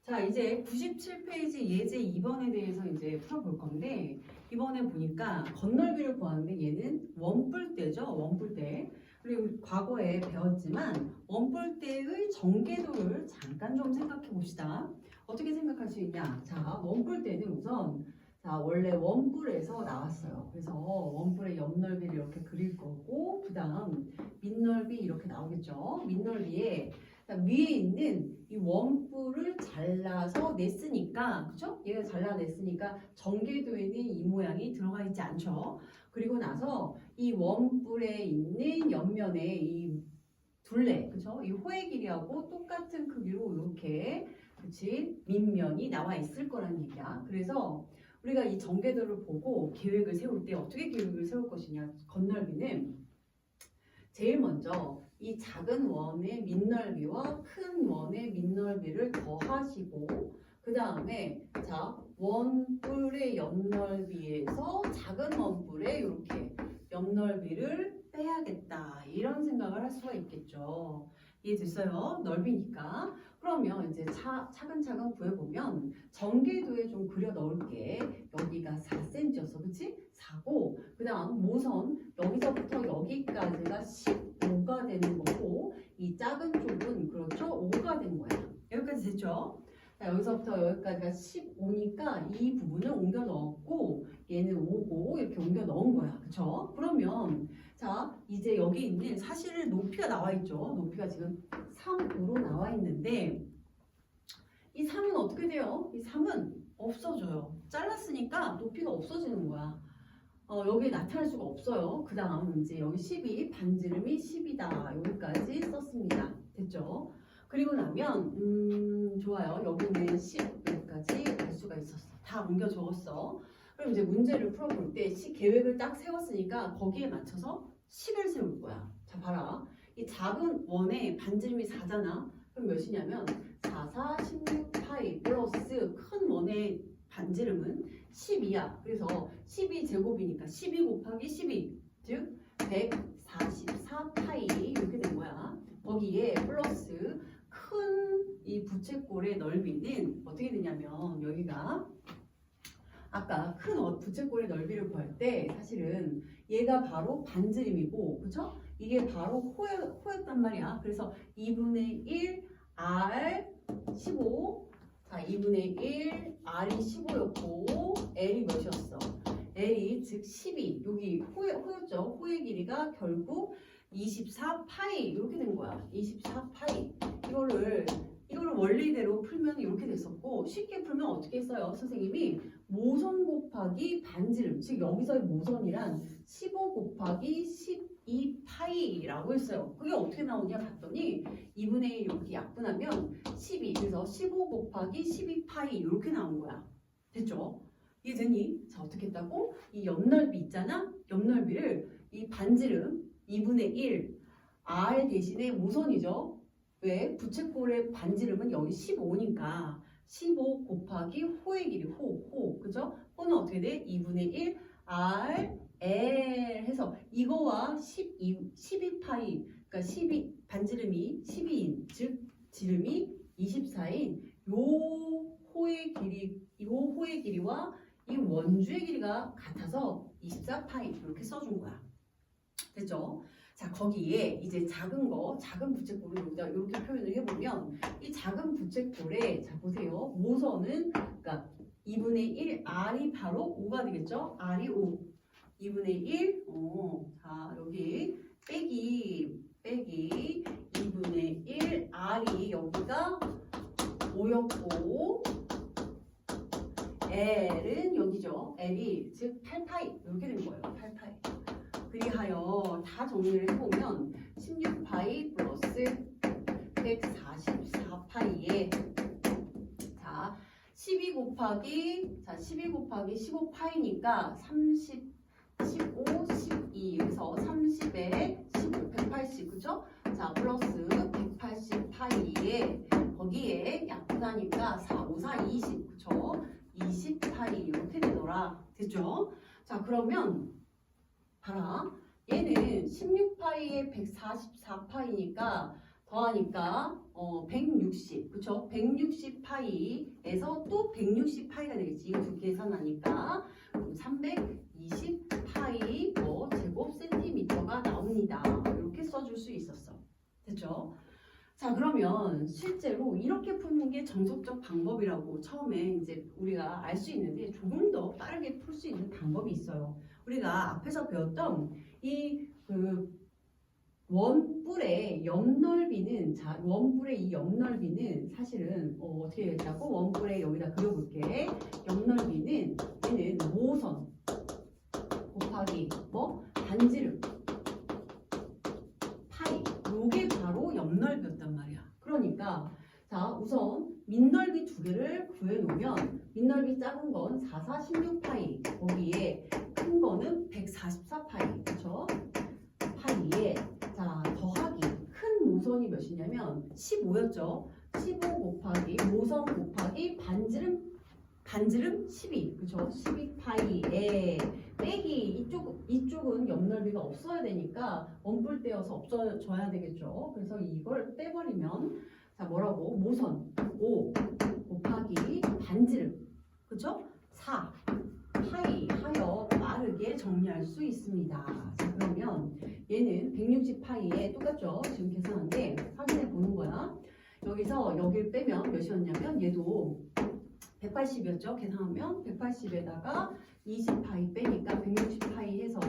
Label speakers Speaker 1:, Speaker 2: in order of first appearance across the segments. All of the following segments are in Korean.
Speaker 1: 자, 이제 97페이지 예제 2번에 대해서 이제 풀어볼 건데, 이번에 보니까 건널비를 구하는데 얘는 원뿔대죠. 원뿔대. 그리고 과거에 배웠지만 원뿔대의 전개도를 잠깐 좀 생각해 봅시다. 어떻게 생각할 수 있냐? 자, 원뿔대는 우선 원래 원뿔에서 나왔어요. 그래서 원뿔의 옆넓이를 이렇게 그릴 거고, 그 다음 밑넓이 이렇게 나오겠죠. 밑넓이에 위에 있는 이 원뿔을 잘라서 냈으니까, 그죠? 얘가 잘라냈으니까 전개도에는 이 모양이 들어가 있지 않죠. 그리고 나서 이 원뿔에 있는 옆면에 이 둘레, 그죠? 이 호의 길이하고 똑같은 크기로 이렇게, 그치? 밑면이 나와 있을 거란 얘기야. 그래서 우리가 이 전개도를 보고 계획을 세울 때 어떻게 계획을 세울 것이냐? 건널비는 제일 먼저 이 작은 원의 밑넓이와 큰 원의 밑넓이를 더하시고, 그 다음에 원뿔의 옆넓이에서 작은 원뿔의 이렇게 옆넓이를 빼야겠다, 이런 생각을 할 수가 있겠죠. 이해됐어요? 넓이니까. 그러면 이제 차근차근 구해보면 전개도에 좀 그려 넣을게. 여기가 4cm였어, 그치? 4고, 그 다음 모선 여기서부터 여기까지가 15가 되는 거고, 이 작은 쪽은 그렇죠? 5가 된 거야. 여기까지 됐죠? 자, 여기서부터 여기까지가 15니까 이 부분을 옮겨 넣었고, 얘는 5고 이렇게 옮겨 넣은 거야. 그쵸? 그러면 자, 이제 여기 있는 사실 높이가 나와 있죠. 높이가 지금 3으로 나와 있는데, 이 3은 어떻게 돼요? 이 3은 없어져요. 잘랐으니까 높이가 없어지는 거야. 여기 나타날 수가 없어요. 그 다음 이제 여기 12, 반지름이 10이다. 여기까지 썼습니다. 됐죠? 그리고 나면 좋아요. 여기는 10 여기까지 갈 수가 있었어. 다 옮겨 적었어. 그럼 이제 문제를 풀어볼 때 계획을 딱 세웠으니까 거기에 맞춰서 식을 세울 거야. 자, 봐라. 이 작은 원의 반지름이 4잖아. 그럼 몇이냐면 4, 4, 16 파이 플러스 큰 원의 반지름은 12야. 그래서 12제곱이니까 12 곱하기 12, 즉 144 파이 이렇게 된 거야. 거기에 플러스 큰 이 부채꼴의 넓이는 어떻게 되냐면, 여기가 아까 큰 부채꼴의 넓이를 구할 때 사실은 얘가 바로 반지름이고, 그쵸? 이게 바로 호였단 말이야. 그래서 2분의 1 R 15, 자 2분의 1 R이 15였고 L이 몇이었어? L이 즉 12, 여기 호였죠? 호의 길이가 결국 24 파이 이렇게 된 거야. 24 파이. 이거를 원리대로 풀면 이렇게 됐었고, 쉽게 풀면 어떻게 써요? 선생님이 모선 곱하기 반지름, 즉 여기서의 모선이란 15 곱하기 12 파이라고 했어요. 그게 어떻게 나오냐 봤더니 2분의 1 이렇게 약분하면 12, 그래서 15 곱하기 12 파이 이렇게 나온 거야. 됐죠? 이해되니? 자, 어떻게 했다고? 이 옆넓이 있잖아? 옆넓이를 이 반지름 2분의 1 R 대신에 모선이죠. 왜? 부채꼴의 반지름은 여기 15니까 15 곱하기 호의 길이 호, 그죠? 호는 어떻게 돼? 2분의 1 R L 해서 이거와 12 파이, 그러니까 12 반지름이 12인, 즉 지름이 24인 요 호의 길이와 이 원주의 길이가 같아서 24 파이 이렇게 써준 거야. 됐죠? 자, 거기에 이제 작은 부채꼴을 여기다 이렇게 표현을 해보면, 이 작은 부채꼴에, 자, 보세요. 모선은, 그러니까 2분의 1 R이 바로 5가 되겠죠? R이 5. 2분의 1, 자, 여기 빼기 2분의 1 R이 여기가 5였고, L은 여기죠. L이 즉 8파이 이렇게 된 거예요. 8파이. 그리하여 다 정리를 해보면 16파이 플러스 144파이에 자 12 곱하기 15파이니까 30, 15, 12 여기서 30에 15, 180 그죠? 자 플러스 180파이에 거기에 약분하니까 4, 5, 4, 20 그죠? 20파이 이렇게 되더라. 됐죠? 자 그러면 봐라. 얘는 16파이에 144파이니까 더하니까 160, 그쵸? 160파이 300에서 또 160파이가 되겠지. 이거 두 개 계산하니까 그럼 320파이 뭐 제곱 센티미터가 나옵니다. 이렇게 써줄 수 있었어. 됐죠? 자, 그러면 실제로 이렇게 푸는 게 정석적 방법이라고 처음에 이제 우리가 알 수 있는데 조금 더 빠르게 풀 수 있는 방법이 있어요. 우리가 앞에서 배웠던 이 원뿔의 옆넓이는, 자, 원뿔의 이 옆넓이는 사실은 어떻게 했다고? 원뿔에 여기다 그려볼게. 옆넓이는 얘는 모선 곱하기 뭐 반지름 파이, 요게 바로 옆넓이였단 말이야. 그러니까 자, 우선 밑넓이 두 개를 구해놓으면 밑넓이 작은 건 4, 4, 16파이, 거기에 큰 거는 144파이, 그렇죠? 파이에 자, 더하기 큰 모선이 몇이냐면 15였죠. 15 곱하기 모선 곱하기 반지름 12, 그렇죠? 12파이에 빼기 이쪽은 옆넓이가 없어야 되니까 원뿔 떼어서 없어져야 되겠죠. 그래서 이걸 빼버리면 자, 뭐라고? 모선 5 곱하기 반지름, 그렇죠? 4 파이 하여 빠르게 정리할 수 있습니다. 자, 그러면 얘는 160파이에 똑같죠? 지금 계산한 게 확인해 보는 거야. 여기서 여기를 빼면 몇이었냐면 얘도 180이었죠? 계산하면 180에다가 20파이 빼니까 160파이 해서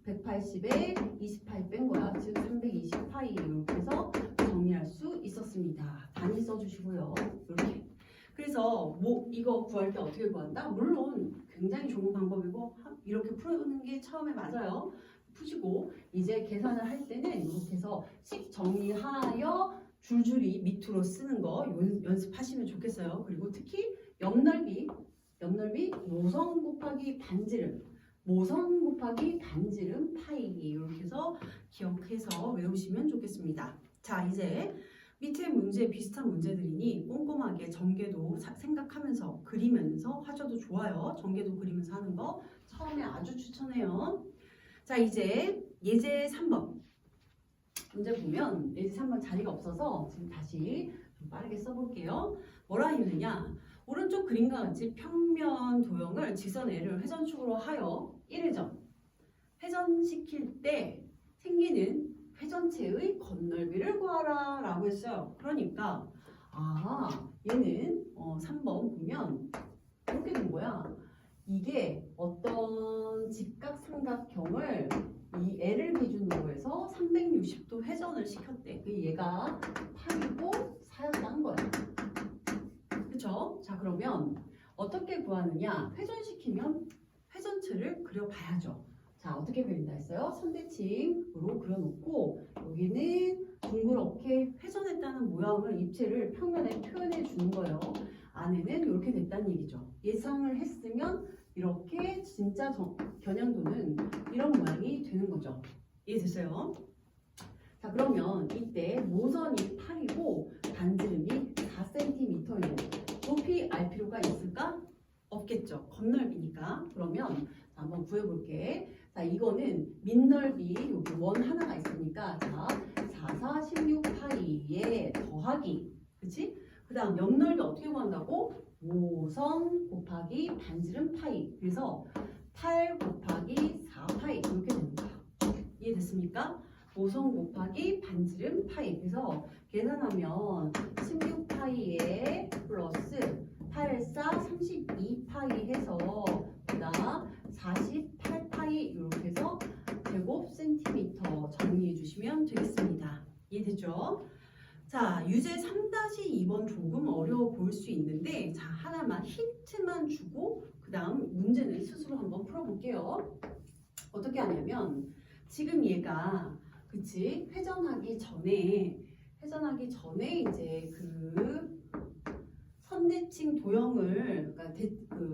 Speaker 1: 180에 20파이 뺀 거야. 즉 320파이 이렇게 해서 정리할 수 있었습니다. 단위 써주시고요. 이렇게. 그래서 뭐 이거 구할 때 어떻게 구한다? 물론 굉장히 좋은 방법이고 이렇게 푸는 게 처음에 맞아요. 푸시고 이제 계산을 할 때는 이렇게 해서 식 정리하여 줄줄이 밑으로 쓰는 거 연습하시면 좋겠어요. 그리고 특히 옆넓이 모선 곱하기 반지름, 모선 곱하기 반지름 파이, 이렇게 해서 기억해서 외우시면 좋겠습니다. 자, 이제 밑에 문제 비슷한 문제들이니 꼼꼼하게 전개도 생각하면서 그리면서 하셔도 좋아요. 전개도 그리면서 하는 거 처음에 아주 추천해요. 자, 이제 예제 3번 문제 보면 예제 3번 자리가 없어서 지금 다시 좀 빠르게 써볼게요. 뭐라 했느냐? 오른쪽 그림과 같이 평면 도형을 직선 L을 회전축으로 하여 1회전 회전시킬 때 생기는 회전체의 건널비를 구하라 라고 했어요. 그러니까 얘는 3번 보면 이렇게 된 거야. 이게 어떤 직각삼각형을 이 L을 기준으로 해서 360도 회전을 시켰대. 그 얘가 8이고 4였다는 거야. 그쵸? 자, 그러면 어떻게 구하느냐? 회전시키면 회전체를 그려봐야죠. 자, 어떻게 그린다 했어요? 선대칭으로 그려놓고 여기는 둥그렇게 회전했다는 모양을 입체를 평면에 표현해 주는 거예요. 안에는 이렇게 됐다는 얘기죠. 예상을 했으면 이렇게 진짜 겨냥도는 이런 모양이 되는 거죠. 이해됐어요? 자, 그러면 이때 모선이 8이고 반지름이 4cm이고 높이 알 필요가 있을까? 없겠죠. 건널비니까. 그러면 한번 구해볼게. 자, 이거는 밑넓이 여기 원 하나가 있으니까 자, 4, 4, 16파이에 더하기, 그치? 그 다음 옆넓이 어떻게 구한다고? 모선 곱하기 반지름 파이. 그래서 8 곱하기 4파이 이렇게 됩니다. 이해됐습니까? 모선 곱하기 반지름 파이. 그래서 계산하면 16파이에 플러스 8, 4, 32파이 해서 그다음 48파이 이렇게 해서 제곱 센티미터 정리해 주시면 되겠습니다. 이해됐죠? 자, 유제 3-2번 조금 어려워 보일 수 있는데 자, 하나만 힌트만 주고 그 다음 문제는 스스로 한번 풀어볼게요. 어떻게 하냐면 지금 얘가 그치 회전하기 전에 이제 그 선대칭 도형을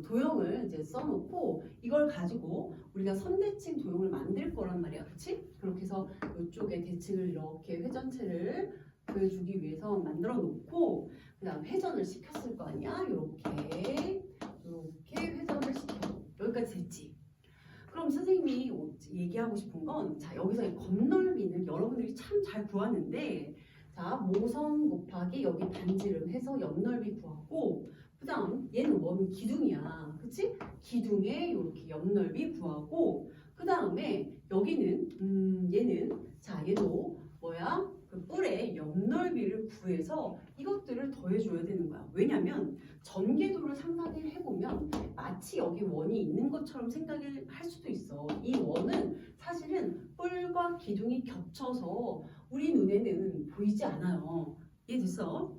Speaker 1: 도형을 이제 써놓고 이걸 가지고 우리가 선대칭 도형을 만들 거란 말이야, 그렇지? 그렇게 해서 이쪽에 대칭을 이렇게 회전체를 보여주기 위해서 만들어 놓고 그다음 회전을 시켰을 거 아니야? 이렇게 회전을 시켜. 여기까지 됐지? 그럼 선생님이 얘기하고 싶은 건 자, 여기서 이 건널비는 여러분들이 참 잘 구하는데 자, 모선 곱하기 여기 반지름 해서 옆넓이 구하고 원 기둥이야. 그치? 기둥의 이렇게 옆넓이 구하고 그 다음에 여기는 얘는 자 얘도 뭐야? 그 뿔의 옆넓이를 구해서 이것들을 더해줘야 되는 거야. 왜냐면 전개도를 상상을 해보면 마치 여기 원이 있는 것처럼 생각을 할 수도 있어. 이 원은 사실은 뿔과 기둥이 겹쳐서 우리 눈에는 보이지 않아요. 이해됐어?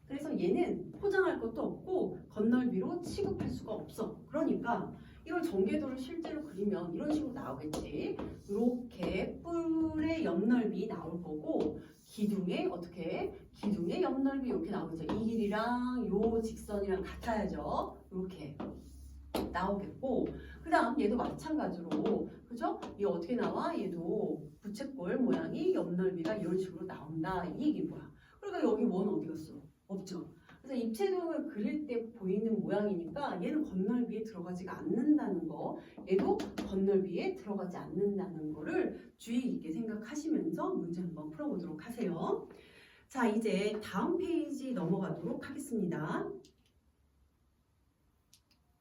Speaker 1: 그래서 얘는 포장할 것도 없고 건널비로 취급할 수가 없어. 그러니까 이걸 전개도를 실제로 그리면 이런 식으로 나오겠지. 이렇게 뿔의 옆넓이 나올 거고 기둥의 어떻게 기둥의 옆넓이 이렇게 나오겠죠. 이 길이랑 요 직선이랑 같아야죠. 이렇게 나오겠고 그 다음 얘도 마찬가지로 그죠? 얘 어떻게 나와? 얘도 부채꼴 모양이 옆넓이가 이런 식으로 나온다. 이 얘기 뭐야? 그러니까 여기 원 어디 갔어? 없죠. 그래서 입체도를 그릴 때 보이는 모양이니까 얘는 건널비에 들어가지가 않는다는 거, 얘도 건널비에 들어가지 않는다는 거를 주의 깊게 생각하시면서 문제 한번 풀어보도록 하세요. 자, 이제 다음 페이지 넘어가도록 하겠습니다.